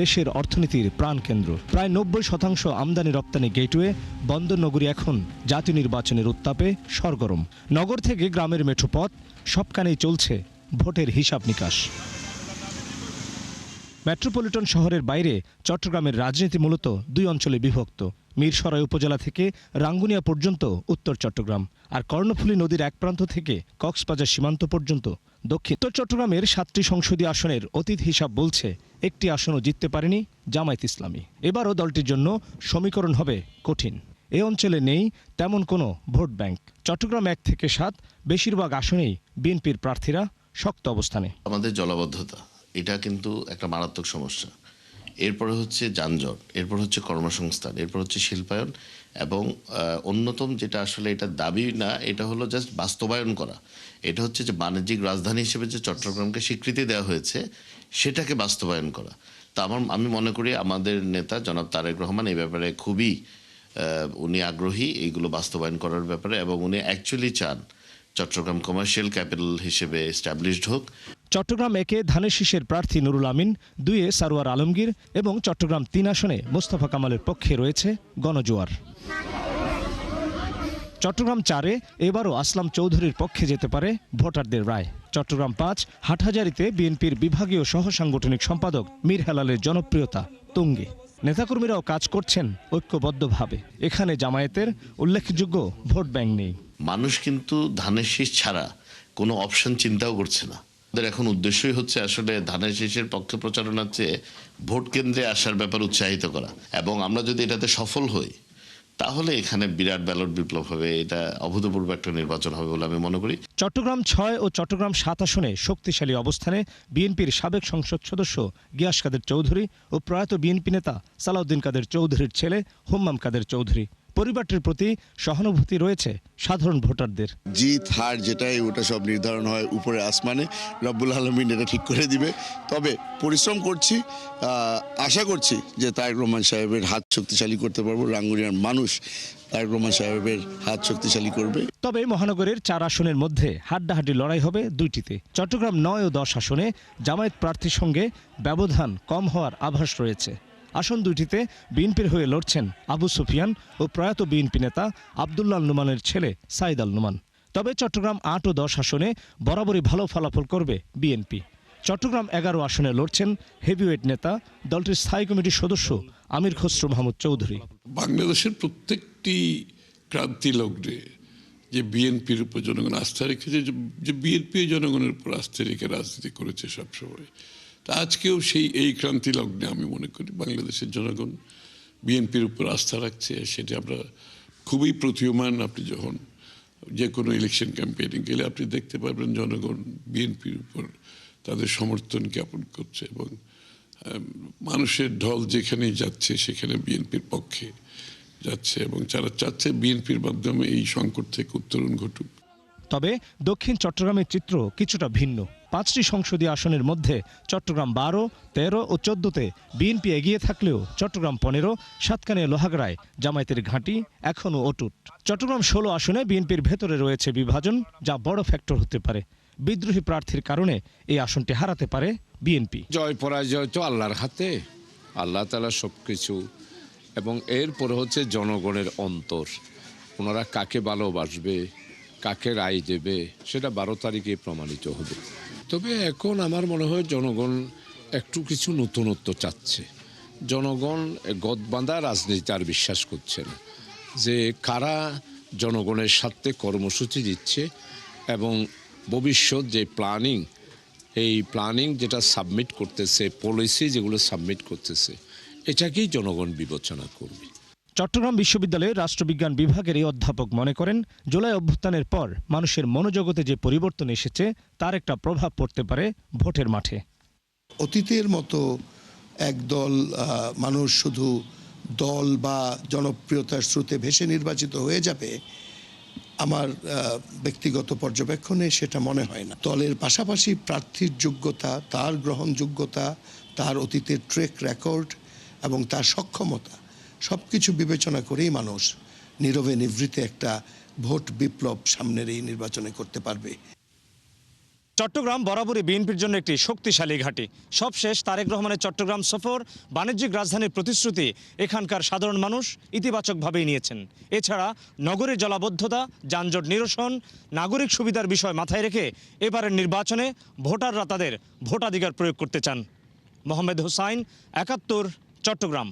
দেশের অর্থনীতির প্রাণকেন্দ্র। প্রায় ৯০% আমদানি রপ্তানি গেটওয়ে বন্দর নগরী এখন জাতীয় নির্বাচনের উত্তাপে সরগরম। নগর থেকে গ্রামের মেঠোপথ সবখানেই চলছে ভোটের হিসাব নিকাশ। মেট্রোপলিটন শহরের বাইরে চট্টগ্রামের রাজনীতি মূলত দুই অঞ্চলে বিভক্ত। মিরসরাই উপজেলা থেকে রাঙ্গুনিয়া পর্যন্ত উত্তর চট্টগ্রাম, আর কর্ণফুলী নদীর এক প্রান্ত থেকে কক্সবাজার সীমান্ত পর্যন্ত দক্ষিণ। উত্তর চট্টগ্রামের 7টি সংসদীয় আসনের অতীত হিসাব বলছে একটি আসনও জিততে পারেনি জামায়াত ইসলামী। এবারও দলটির জন্য সমীকরণ হবে কঠিন। এ অঞ্চলে নেই তেমন কোনো ভোট ব্যাংক। চট্টগ্রাম 1 থেকে 7 বেশিরভাগ আসনেই বিএনপির প্রার্থীরা শক্ত অবস্থানে। আমাদের জলাবদ্ধতা এটা কিন্তু একটা মারাত্মক সমস্যা। এরপরে হচ্ছে যানজট, এরপর হচ্ছে কর্মসংস্থান, এরপর হচ্ছে শিল্পায়ন, এবং অন্যতম যেটা আসলে এটা দাবি না, এটা হলো জাস্ট বাস্তবায়ন করা। এটা হচ্ছে যে বাণিজ্যিক রাজধানী হিসেবে যে চট্টগ্রামকে স্বীকৃতি দেওয়া হয়েছে সেটাকে বাস্তবায়ন করা। তা আমি মনে করি আমাদের নেতা জনাব তারেক রহমান এই ব্যাপারে খুবই উনি আগ্রহী এইগুলো বাস্তবায়ন করার ব্যাপারে, এবং উনি অ্যাকচুয়ালি চান চট্টগ্রাম কমার্শিয়াল ক্যাপিটাল হিসেবে এস্টাবলিশড হোক। চট্টগ্রাম 1-এ ধানের শীষের প্রার্থী নুরুল আমিন, 2-এ সারোয়ার আলমগীর এবং চট্টগ্রাম 3 আসনে মোস্তফা কামালের পক্ষে রয়েছে গণজোয়ার। চট্টগ্রাম 4-এ এবারও আসলাম চৌধুরীর পক্ষে যেতে পারে ভোটারদের রায়। চট্টগ্রাম 5 হাটহাজারীতে বিএনপির বিভাগীয় সহ সাংগঠনিক সম্পাদক মীর হেলালের জনপ্রিয়তা তুঙ্গে। নেতাকর্মীরাও কাজ করছেন ঐক্যবদ্ধভাবে। এখানে জামায়াতের উল্লেখযোগ্য ভোট ব্যাংক নেই। মানুষ কিন্তু ধানের শীষ ছাড়া কোনো অপশন চিন্তাও করছে না। আমাদের এখন উদ্দেশ্যই হচ্ছে আসলে ধানের শীষের পক্ষে প্রচারণার চেয়ে ভোট কেন্দ্রে আসার ব্যাপার উৎসাহিত করা, এবং আমরা যদি এটাতে সফল হই তাহলে এখানে বিরাট ব্যালট বিপ্লব হবে। এটা অভূতপূর্ব একটা নির্বাচন হবে বলে আমি মনে করি। চট্টগ্রাম 6 ও চট্টগ্রাম 7 আসনে শক্তিশালী অবস্থানে বিএনপির সাবেক সংসদ সদস্য গিয়াস কাদের চৌধুরী ও প্রয়াত বিএনপি নেতা সালাউদ্দিন কাদের চৌধুরীর ছেলে হুম্মাম কাদের চৌধুরী। পরিবারটির প্রতি সহানুভূতি রয়েছে সাধারণ ভোটারদের। জিত হার যেটাই ওটা সব নির্ধারণ হয় উপরে আসমানে, রব্বুল আলমিন এটা ঠিক করে দিবে। তবে পরিশ্রম করছি, আশা করছি যে তারেক রহমান সাহেবের হাত শক্তিশালী করতে পারবো। রাঙ্গুনিয়ার মানুষ তারেক রহমান সাহেবের হাত শক্তিশালী করবে। তবে মহানগরের 4 আসনের মধ্যে হাড্ডাহাড্ডি লড়াই হবে 2টিতে। চট্টগ্রাম 9 ও 10 আসনে জামায়াত প্রার্থীর সঙ্গে ব্যবধান কম হওয়ার আভাস রয়েছে। আসন 2টিতে বিএনপির হয়ে লড়ছেন আবু সুফিয়ান ও প্রয়াত বিএনপি নেতা আবদুল্লাহ নুমানের ছেলে সাইদ আল নুমান। তবে চট্টগ্রাম 8 ও 10 আসনে বরাবরই ভালো ফলাফল করবে বিএনপি। চট্টগ্রাম 11 আসনে লড়ছেন হেভিওয়েট নেতা দলটির স্থায়ী কমিটির সদস্য আমির খসরু মাহমুদ চৌধুরী। বাংলাদেশের প্রত্যেকটি ক্রান্তি লগ্নে যে বিএনপির উপর জনগণ আস্থা রেখেছে, যে বিএনপি জনগণের উপর আস্থা রেখে রাজনীতি করেছে সবসময়, তা আজকেও এই ক্রান্তি লগ্নে আমি মনে করি বাংলাদেশের জনগণ বিএনপির উপর আস্থা রাখছে। সেটা আমরা খুবই প্রতীয়মান। আপনি যখন যে কোনো ইলেকশন ক্যাম্পেইনে গেলে আপনি দেখতে পারবেন জনগণ বিএনপির উপর তাদের সমর্থন জ্ঞাপন করছে, এবং মানুষের ঢল যেখানেই যাচ্ছে সেখানে বিএনপির পক্ষে যাচ্ছে, এবং যারা চাচ্ছে বিএনপির মাধ্যমে এই সংকট থেকে উত্তরণ ঘটুক। তবে দক্ষিণ চট্টগ্রামের চিত্র কিছুটা ভিন্ন। 5টি সংসদীয় আসনের মধ্যে চট্টগ্রাম 12, 13 ও 14-তে বিএনপি এগিয়ে থাকলেও চট্টগ্রাম 15, সাতকানিয়া লোহাগড়ায় জামায়াতের ঘাঁটি এখনও অটুট। চট্টগ্রাম 16 আসনে বিএনপির ভেতরে রয়েছে বিভাজন, যা বড় ফ্যাক্টর হতে পারে। বিদ্রোহী প্রার্থীর কারণে এই আসনটি হারাতে পারে বিএনপি। জয় পরাজয় তো আল্লাহর হাতে, আল্লাহ তাআলা সবকিছু, এবং এরপরে হচ্ছে জনগণের অন্তর। ওনারা কাকে ভালোবাসবে, কাকে রায় দেবে, সেটা 12 তারিখে প্রমাণিত হবে। তবে এখন আমার মনে হয় জনগণ একটু কিছু নতুনত্ব চাচ্ছে। জনগণ গদবাঁধা রাজনীতি আর বিশ্বাস করছে না, যে কারা জনগণের স্বার্থে কর্মসূচি দিচ্ছে এবং ভবিষ্যৎ যে প্ল্যানিং, এই প্ল্যানিং যেটা সাবমিট করতেছে, পলিসি যেগুলো সাবমিট করতেছে, এটাকেই জনগণ বিবেচনা করবে। চট্টগ্রাম বিশ্ববিদ্যালয়ের রাষ্ট্রবিজ্ঞান বিভাগের এই অধ্যাপক মনে করেন, জুলাই অভ্যুত্থানের পর মানুষের মনোজগতে যে পরিবর্তন এসেছে তার একটা প্রভাব পড়তে পারে ভোটের মাঠে। অতীতের মতো একদল মানুষ শুধু দল বা জনপ্রিয়তার স্রোতে ভেসে নির্বাচিত হয়ে যাবে, আমার ব্যক্তিগত পর্যবেক্ষণে সেটা মনে হয় না। দলের পাশাপাশি প্রার্থীর যোগ্যতা, তার গ্রহণযোগ্যতা, তার অতীতের ট্র্যাক রেকর্ড এবং তার সক্ষমতা সবকিছু বিবেচনা করেই মানুষ নীরবে নিভৃতে একটা ভোট বিপ্লব সামনের এই নির্বাচনে করতে পারবে। চট্টগ্রাম বরাবরই বিএনপির জন্য একটি শক্তিশালী ঘাঁটি। সবশেষ তারেক রহমানের চট্টগ্রাম সফর, বাণিজ্যিক রাজধানীর প্রতিশ্রুতি এখানকার সাধারণ মানুষ ইতিবাচকভাবেই নিয়েছেন। এছাড়া নগরের জলাবদ্ধতা, যানজট নিরসন, নাগরিক সুবিধার বিষয় মাথায় রেখে এবারের নির্বাচনে ভোটাররা তাদের ভোটাধিকার প্রয়োগ করতে চান। মোহাম্মদ হোসাইন, ৭১, চট্টগ্রাম।